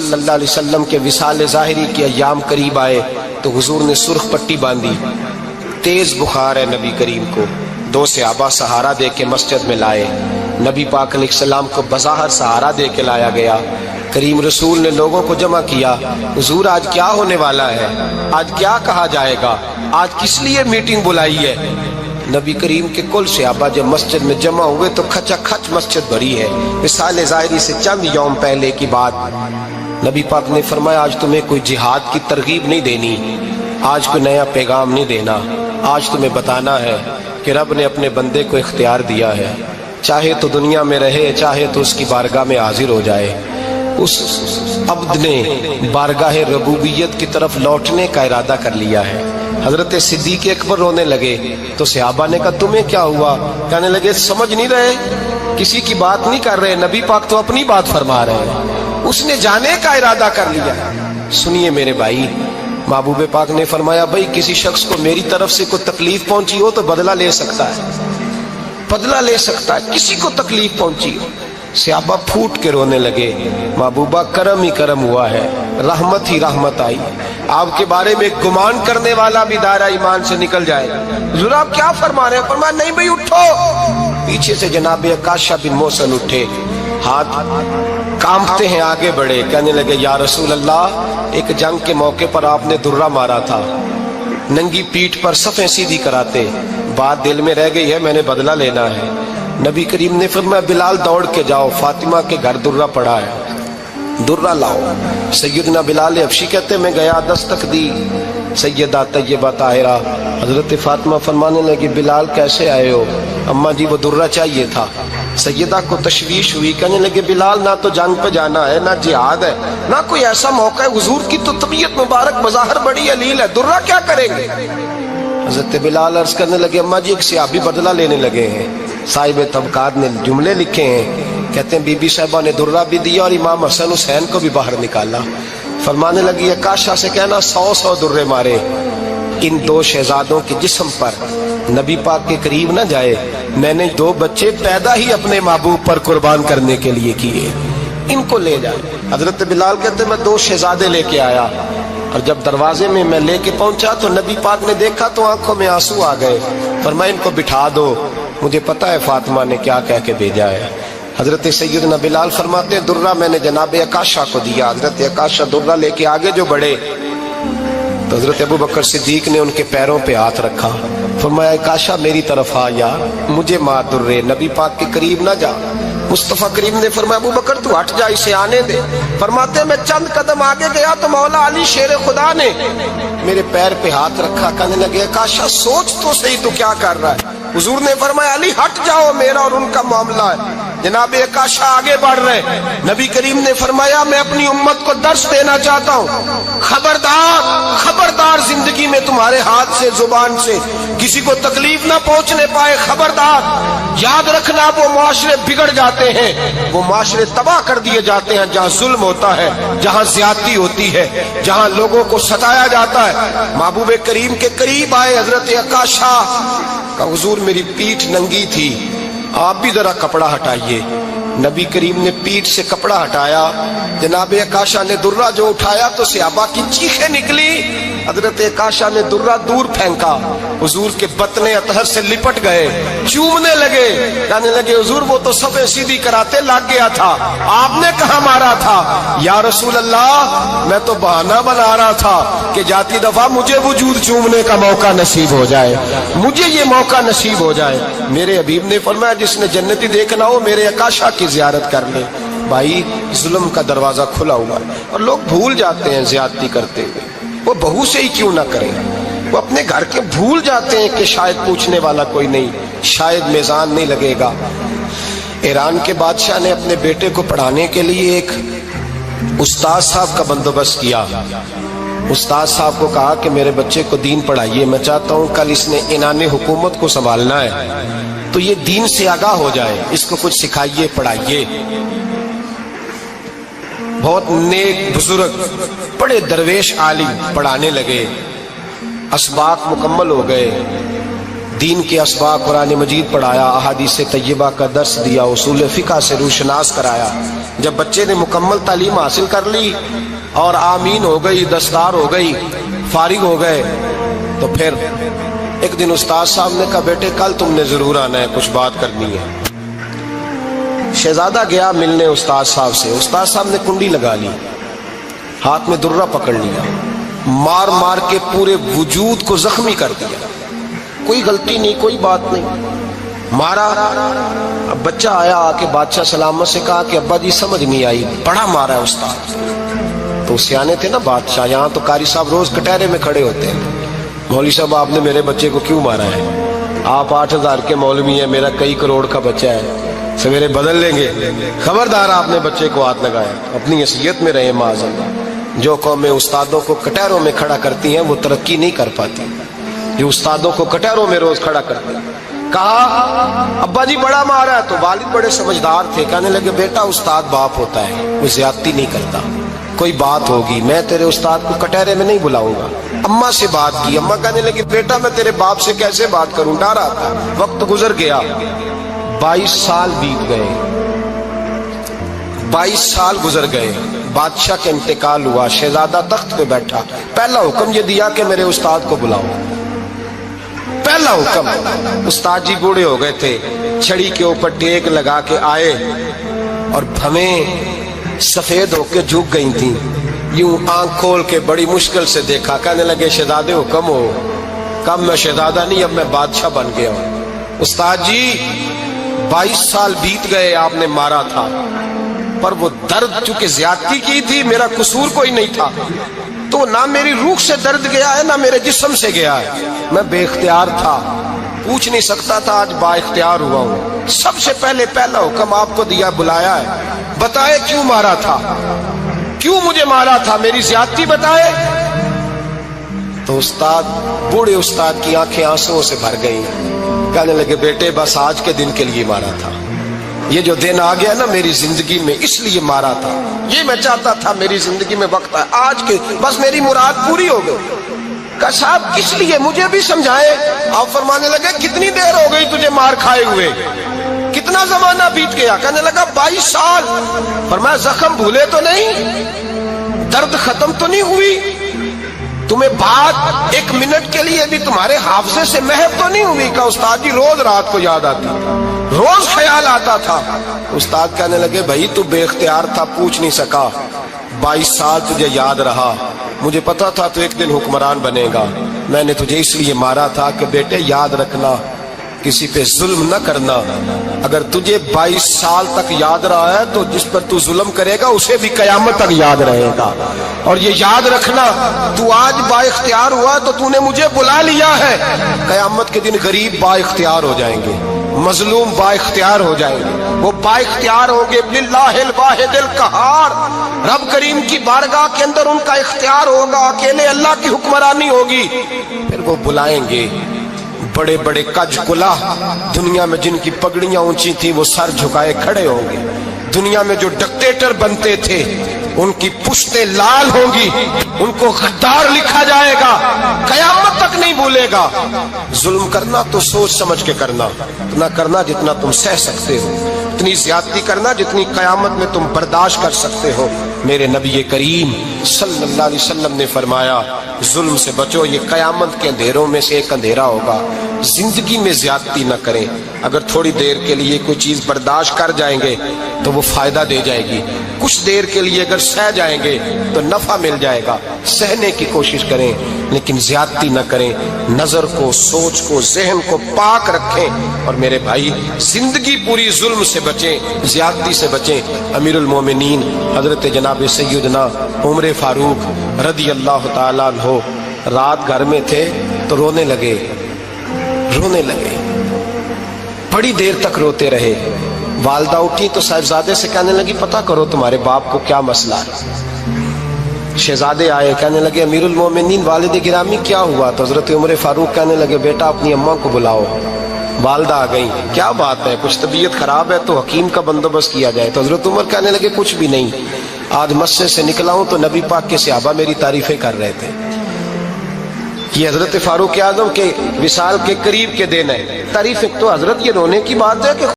صلی اللہ علیہ وسلم کے وصال ظاہری کے ایام قریب آئے تو حضور نے سرخ پٹی باندھی، تیز بخار ہے نبی کریم کو، 2 صحابہ سہارا دے کے مسجد میں لائے، نبی پاک علیہ السلام کو بظاہر سہارا دے کے لایا گیا۔ کریم رسول نے لوگوں کو جمع کیا، حضور آج کیا ہونے والا ہے، آج کیا کہا جائے گا، آج کس لیے میٹنگ بلائی ہے؟ نبی کریم کے کل صحابہ جب مسجد میں جمع ہوئے تو کھچا کھچ مسجد بھری ہے۔ وصال ظاہری سے چند یوم پہلے کی بات، نبی پاک نے فرمایا آج تمہیں کوئی جہاد کی ترغیب نہیں دینی، آج کوئی نیا پیغام نہیں دینا، آج تمہیں بتانا ہے کہ رب نے اپنے بندے کو اختیار دیا ہے، چاہے تو دنیا میں رہے، چاہے تو اس کی بارگاہ میں حاضر ہو جائے۔ اس عبد نے بارگاہ ربوبیت کی طرف لوٹنے کا ارادہ کر لیا ہے۔ حضرت صدیق اکبر رونے لگے تو صحابہ نے کہا تمہیں کیا ہوا؟ کہنے لگے سمجھ نہیں رہے، کسی کی بات نہیں کر رہے، نبی پاک تو اپنی بات فرما رہے ہیں، اس نے جانے کا ارادہ کر لیا۔ سنیے میرے بھائی، محبوب پاک نے فرمایا بھائی کسی شخص کو میری طرف سے کوئی تکلیف پہنچی ہو تو بدلہ لے سکتا ہے، بدلہ لے سکتا ہے، کسی کو تکلیف پہنچی ہو۔ صحابہ پھوٹ کے رونے لگے، محبوبہ کرم ہی کرم ہوا ہے، رحمت ہی رحمت آئی، آپ کے بارے میں گمان کرنے والا بھی دائرہ ایمان سے نکل جائے گا۔ حضور آپ کیا فرما رہے ہیں؟ فرمایا نہیں بھائی اٹھو۔ پیچھے سے جناب عکاشہ بن محصن اٹھے، ہاتھ کانپتے ہیں، آگے بڑھے، کہنے لگے یا رسول اللہ ایک جنگ کے موقع پر آپ نے درہ مارا تھا، ننگی پیٹھ پر صفیں سیدھی کراتے، بات دل میں رہ گئی ہے، میں نے بدلہ لینا ہے۔ نبی کریم نے فرمایا بلال دوڑ کے جاؤ، فاطمہ کے گھر درہ پڑا ہے، درہ لاؤ۔ سیدنا بلال حبشی کہتے میں گیا، دستک دی سیدہ طیبہ طاہرہ، حضرت فاطمہ فرمانے لگی بلال کیسے آئے ہو؟ اماں جی وہ درہ چاہیے تھا۔ سیدہ کو تشویش ہوئی، کہنے لگے بلال نہ تو جنگ پہ جانا ہے، نہ جہاد ہے، نہ کوئی ایسا موقع ہے، حضور کی تو طبیعت مبارک بظاہر بڑی علیل ہے، درہ کیا کریں گے؟ حضرت بلال عرض کرنے لگے اماں جی ایک صحابی بدلہ لینے لگے ہیں، صاحب طبقات نے جملے لکھے ہیں، کہتے ہیں بی بی صاحبہ نے درہ بھی دیا اور امام حسن حسین کو بھی باہر نکالا۔ فرمانے لگی عکاشہ سے کہنا 100 درے مارے، ان 2 شہزادوں کے جسم پر نبی پاک کے قریب نہ جائے، میں نے 2 بچے پیدا ہی اپنے محبوب پر قربان کرنے کے لیے کیے، ان کو لے جائے۔ حضرت بلال کہتے ہیں میں 2 شہزادے لے کے آیا، اور جب دروازے میں میں لے کے پہنچا تو نبی پاک نے دیکھا تو آنکھوں میں آنسو آ گئے، فرمایا ان کو بٹھا دو، مجھے پتا ہے فاطمہ نے کیا کہہ کے بھیجا ہے۔ حضرت سیدنا بلال فرماتے ہیں درہ میں نے جناب عکاشہ کو دیا، حضرت عکاشہ درہ لے کے آگے جو بڑھے تو حضرت ابو بکر صدیق نے ان کے پیروں پہ ہاتھ رکھا، فرمایا عکاشہ میری طرف آ یار، مجھے ماں درے، نبی پاک کے قریب نہ جا۔ مصطفیٰ کریم نے فرمایا ابو بکر تو ہٹ جا، اسے آنے دے۔ فرماتے ہیں میں چند قدم آگے گیا تو مولا علی شیر خدا نے میرے پیر پہ ہاتھ رکھا، کہنے لگے عکاشہ سوچ تو صحیح تو کیا کر رہا ہے؟ حضور نے فرمایا علی ہٹ جاؤ، میرا اور ان کا معاملہ ہے۔ جناب عکاشہ آگے بڑھ رہے، نبی کریم نے فرمایا میں اپنی امت کو درس دینا چاہتا ہوں، خبردار خبردار زندگی میں تمہارے ہاتھ سے زبان سے کسی کو تکلیف نہ پہنچنے پائے، خبردار یاد رکھنا وہ معاشرے بگڑ جاتے ہیں، وہ معاشرے تباہ کر دیے جاتے ہیں جہاں ظلم ہوتا ہے، جہاں زیادتی ہوتی ہے، جہاں لوگوں کو ستایا جاتا ہے۔ محبوب کریم کے قریب آئے حضرت عکاشہ کہ حضور میری پیٹھ ننگی تھی، آپ بھی ذرا کپڑا ہٹائیے۔ نبی کریم نے پیٹھ سے کپڑا ہٹایا، جناب عکاشہ نے درہ جو اٹھایا تو صحابہ کی چیخیں نکلی، حضرت عکاشہ نے درہ دور پھینکا، حضور کے بطن اطہر سے لپٹ گئے، چومنے لگے، کہنے لگے حضور وہ تو صفیں سیدھی کراتے لگ گیا تھا، آپ نے کہاں مارا تھا؟ یا رسول اللہ میں تو بہانہ بنا رہا تھا کہ جاتی دفعہ مجھے وجود چومنے کا موقع نصیب ہو جائے، مجھے یہ موقع نصیب ہو جائے۔ میرے حبیب نے فرمایا جس نے جنتی دیکھنا ہو میرے عکاشہ کی زیارت کر لے۔ بھائی ظلم کا دروازہ کھلا ہوا ہے اور لوگ بھول جاتے ہیں زیادتی کرتے ہوئے، وہ بہو سے ہی کیوں نہ کریں، وہ اپنے گھر کے بھول جاتے ہیں کہ شاید پوچھنے والا کوئی نہیں، شاید میزان نہیں لگے گا۔ ایران کے بادشاہ نے اپنے بیٹے کو پڑھانے کے لیے ایک استاد صاحب کا بندوبست کیا، استاد صاحب کو کہا کہ میرے بچے کو دین پڑھائیے، میں چاہتا ہوں کل اس نے عنان حکومت کو سنبھالنا ہے تو یہ دین سے آگاہ ہو جائے، اس کو کچھ سکھائیے پڑھائیے۔ بہت نیک بزرگ بڑے درویش عالم پڑھانے لگے، اسباق مکمل ہو گئے، دین کے اسباق قرآن مجید پڑھایا، احادیث طیبہ کا درس دیا، اصول فقہ سے روشناس کرایا۔ جب بچے نے مکمل تعلیم حاصل کر لی اور آمین ہو گئی، دستار ہو گئی، فارغ ہو گئے، تو پھر ایک دن استاد صاحب نے کہا بیٹے کل تم نے ضرور آنا ہے، کچھ بات کرنی ہے۔ شہزادہ گیا ملنے استاد صاحب سے، استاد صاحب نے کنڈی لگا لی، ہاتھ میں درہ پکڑ لیا، مار مار کے پورے وجود کو زخمی کر دیا، کوئی غلطی نہیں، کوئی بات نہیں، مارا۔ اب بچہ آیا آ کے بادشاہ سلامت سے کہا کہ ابا جی سمجھ نہیں آئی، بڑا مارا ہے استاد۔ تو سیانے تھے نا بادشاہ، یہاں تو قاری صاحب روز کٹہرے میں کھڑے ہوتے ہیں، مولوی صاحب آپ نے میرے بچے کو کیوں مارا ہے؟ آپ 8,000 کے مولوی ہیں، میرا کئی کروڑ کا بچہ ہے، سویرے بدل لیں گے، خبردار آپ نے بچے کو ہاتھ لگایا، اپنی حیثیت میں رہے معاذ اللہ۔ جو قومیں استادوں کو کٹہروں میں کھڑا کرتی ہیں وہ ترقی نہیں کر پاتی، جو استادوں کو کٹہروں میں روز کھڑا کرتے ہیں۔ کہا ابا جی بڑا مارا ہے، تو والد بڑے سمجھدار تھے، کہنے لگے بیٹا استاد باپ ہوتا ہے، وہ زیادتی نہیں کرتا، کوئی بات ہوگی میں تیرے استاد کو کٹہرے میں نہیں بلاؤں گا۔ اماں سے بات کی، اماں کہنے لگی بیٹا میں تیرے باپ سے کیسے بات کروں، ڈر آتا۔ وقت گزر گیا، 22 سال بیت گئے، 22 سال گزر گئے، بادشاہ کا انتقال ہوا، شہزادہ تخت پہ بیٹھا، پہلا حکم یہ دیا کہ میرے استاد کو بلاؤ، پہلا حکم۔ استاد جی بوڑھے ہو گئے تھے، چھڑی کے اوپر ٹیک لگا کے آئے اور بھویں سفید ہو کے جھک گئی تھیں، یوں آنکھ کھول کے بڑی مشکل سے دیکھا، کہنے لگے شہزادے حکم ہو۔ کب میں شہزادہ نہیں، اب میں بادشاہ بن گیا ہوں۔ استاد جی 22 سال بیت گئے، آپ نے مارا تھا، پر وہ درد چونکہ زیادتی کی تھی، میرا قصور کوئی نہیں تھا، تو نہ میری روح سے درد گیا ہے نہ میرے جسم سے گیا ہے، میں بے اختیار تھا، پوچھ نہیں سکتا تھا، آج با اختیار ہوا ہوں۔ سب سے پہلے پہلا حکم آپ کو دیا، بلایا ہے، بتائے کیوں مارا تھا، کیوں مجھے مارا تھا، میری زیادتی بتائے۔ تو استاد، بوڑھے استاد کی آنکھیں آنسوؤں سے بھر گئی، کہنے لگے بیٹے بس آج کے دن کے لیے مارا تھا، یہ جو دن آ گیا نا میری زندگی میں اس لیے مارا تھا، یہ میں چاہتا تھا میری زندگی میں وقت ہے، آج کے بس میری مراد پوری ہو گئی۔ کہا صاحب کس لیے، مجھے بھی سمجھائے۔ آپ فرمانے لگے کتنی دیر ہو گئی تجھے مار کھائے ہوئے، کتنا زمانہ بیت گیا؟ کہنے لگا 22 سال۔ فرمایا زخم بھولے تو نہیں، درد ختم تو نہیں ہوئی، تمہیں بات 1 منٹ کے لیے بھی تمہارے حافظے سے محو تو نہیں ہوئی؟ کہ استاد جی روز رات کو یاد آتی، روز خیال آتا تھا۔ استاد کہنے لگے بھائی تو بے اختیار تھا، پوچھ نہیں سکا، 22 سال تجھے یاد رہا، مجھے پتا تھا تو ایک دن حکمران بنے گا، میں نے تجھے اس لیے مارا تھا کہ بیٹے یاد رکھنا، کسی پہ ظلم نہ کرنا، اگر تجھے 22 سال تک یاد رہا ہے تو جس پر تو ظلم کرے گا اسے بھی قیامت تک یاد رہے گا، اور یہ یاد رکھنا تو آج با اختیار ہوا تو تو نے مجھے بلا لیا ہے، قیامت کے دن غریب با اختیار ہو جائیں گے، مظلوم با اختیار ہو جائیں گے، وہ با اختیار ہوں گے، للہ الواحد القہار، رب کریم کی بارگاہ کے اندر ان کا اختیار ہوگا، اکیلے اللہ کی حکمرانی ہوگی، پھر وہ بلائیں گے بڑے بڑے کج کلاہ، دنیا میں جن کی پگڑیاں اونچی تھیں وہ سر جھکائے کھڑے ہوں گے، دنیا میں جو ڈکٹیٹر بنتے تھے ان کی پشتیں لال ہوں گی، ان کو غدار لکھا جائے گا، قیامت تک نہیں بھولے گا۔ ظلم کرنا تو سوچ سمجھ کے کرنا، اتنا کرنا جتنا تم سہ سکتے ہو، اتنی زیادتی کرنا جتنی قیامت میں تم برداشت کر سکتے ہو۔ میرے نبی کریم صلی اللہ علیہ وسلم نے فرمایا ظلم سے بچو، یہ قیامت کے اندھیروں میں سے ایک اندھیرا ہوگا۔ زندگی میں زیادتی نہ کریں، اگر تھوڑی دیر کے لیے کوئی چیز برداشت کر جائیں گے تو وہ فائدہ دے جائے گی، کچھ دیر کے لیے اگر سہ جائیں گے تو نفع مل جائے گا، سہنے کی کوشش کریں لیکن زیادتی نہ کریں، نظر کو، سوچ کو، ذہن کو پاک رکھیں، اور میرے بھائی زندگی پوری ظلم سے بچیں، زیادتی سے بچیں۔ امیر المومنین حضرت جناب سیدنا عمر فاروق رضی اللہ تعالیٰ عنہ رات گھر میں تھے تو رونے لگے، بڑی دیر تک روتے رہے۔ والدہ اٹھی تو صاحبزادے سے کہنے لگی پتہ کرو تمہارے باپ کو کیا مسئلہ ہے۔ شہزادے آئے، کہنے لگے امیر المومنین والد گرامی کیا ہوا؟ تو حضرت عمر فاروق کہنے لگے بیٹا اپنی اماں کو بلاؤ۔ والدہ آ گئی، کیا بات ہے، کچھ طبیعت خراب ہے تو حکیم کا بندوبست کیا جائے۔ تو حضرت عمر کہنے لگے کچھ بھی نہیں، آج مسجد سے نکلا ہوں تو نبی پاک کے صحابہ میری تعریفیں کر رہے تھے۔ یہ حضرت فاروق اعظم کے وصال کے قریب کے دن ہے. تعریف ایک تو حضرت یہ رونے کی بات ہے کہ